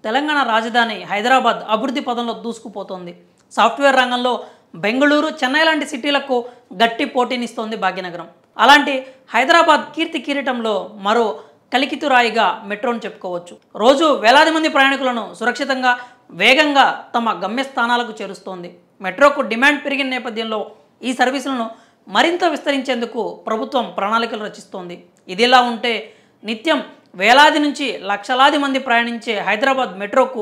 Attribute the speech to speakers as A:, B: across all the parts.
A: తెలంగాణ రాజధాని హైదరాబాద్ అభివృద్ధి పదంలో దూసుకుపోతోంది. సాఫ్ట్వేర్ రంగంలో బెంగళూరు, చెన్నై లాంటి సిటీలకు గట్టి పోటీనిస్తోంది భాగ్యనగరం. అలాంటి హైదరాబాద్ కీర్తి కిరీటంలో మరో కలికితురాయిగా మెట్రోను చెప్పుకోవచ్చు. రోజు వేలాది మంది ప్రయాణికులను సురక్షితంగా, వేగంగా తమ గమ్యస్థానాలకు చేరుస్తోంది. మెట్రోకు డిమాండ్ పెరిగిన నేపథ్యంలో ఈ సర్వీసులను మరింత విస్తరించేందుకు ప్రభుత్వం ప్రణాళికలు రచిస్తోంది. ఇదిలా ఉంటే నిత్యం వేలాది నుంచి లక్షలాది మంది ప్రయాణించే హైదరాబాద్ మెట్రోకు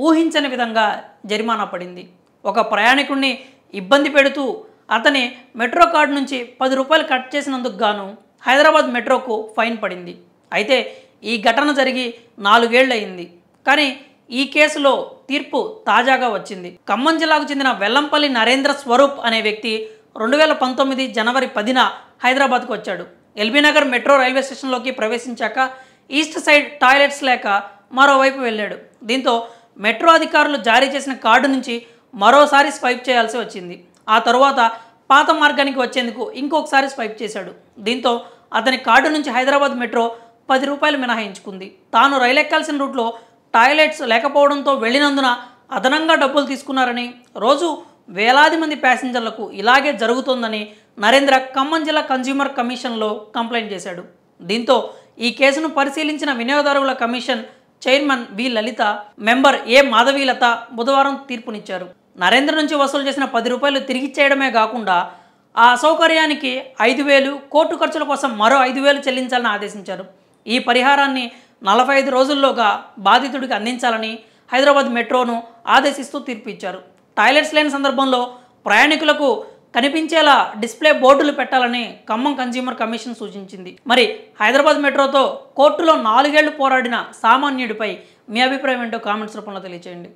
A: ఊహించని విధంగా జరిమానా పడింది. ఒక ప్రయాణికుడిని ఇబ్బంది పెడుతూ అతని మెట్రో కార్డు నుంచి 10 రూపాయలు కట్ చేసినందుకు గాను హైదరాబాద్ మెట్రోకు ఫైన్ పడింది. అయితే ఈ ఘటన జరిగి 4 ఏళ్లయింది. కానీ ఈ కేసులో తీర్పు తాజాగా వచ్చింది. ఖమ్మం జిల్లాకు చెందిన వెల్లంపల్లి నరేంద్ర స్వరూప్ అనే వ్యక్తి 2019 జనవరి 10న హైదరాబాద్కు వచ్చాడు. ఎల్బీనగర్ మెట్రో రైల్వే స్టేషన్లోకి ప్రవేశించాక ఈస్ట్ సైడ్ టాయిలెట్స్ లేక మరోవైపు వెళ్ళాడు. దీంతో మెట్రో అధికారులు జారీ చేసిన కార్డు నుంచి మరోసారి స్వైప్ చేయాల్సి వచ్చింది. ఆ తరువాత పాత మార్గానికి వచ్చేందుకు ఇంకొకసారి స్వైప్ చేశాడు. దీంతో అతని కార్డు నుంచి హైదరాబాద్ మెట్రో 10 రూపాయలు మినహాయించుకుంది. తాను రైలు ఎక్కాల్సిన రూట్లో టాయిలెట్స్ లేకపోవడంతో వెళ్ళినందున అదనంగా డబ్బులు తీసుకున్నారని, రోజు వేలాది మంది ప్యాసింజర్లకు ఇలాగే జరుగుతోందని నరేంద్ర ఖమ్మం జిల్లా కన్జ్యూమర్ కమిషన్లో కంప్లైంట్ చేశాడు. దీంతో ఈ కేసును పరిశీలించిన వినియోగదారుల కమిషన్ చైర్మన్ వి లలిత, మెంబర్ ఏ మాధవీలత బుధవారం తీర్పునిచ్చారు. నరేంద్ర నుంచి వసూలు చేసిన 10 రూపాయలు తిరిగిచ్చేయడమే కాకుండా ఆ అసౌకర్యానికి 5,000, కోర్టు ఖర్చుల కోసం మరో 5,000 చెల్లించాలని ఆదేశించారు. ఈ పరిహారాన్ని 45 రోజుల్లోగా బాధితుడికి అందించాలని హైదరాబాద్ మెట్రోను ఆదేశిస్తూ తీర్పు ఇచ్చారు. టాయిలెట్స్ లేని సందర్భంలో ప్రయాణికులకు కనిపించేలా డిస్ప్లే బోర్డులు పెట్టాలని ఖమ్మం కన్జ్యూమర్ కమిషన్ సూచించింది. మరి హైదరాబాద్ మెట్రోతో కోర్టులో 4 ఏళ్లు పోరాడిన సామాన్యుడిపై మీ అభిప్రాయం ఏంటో కామెంట్స్ రూపంలో తెలియజేయండి.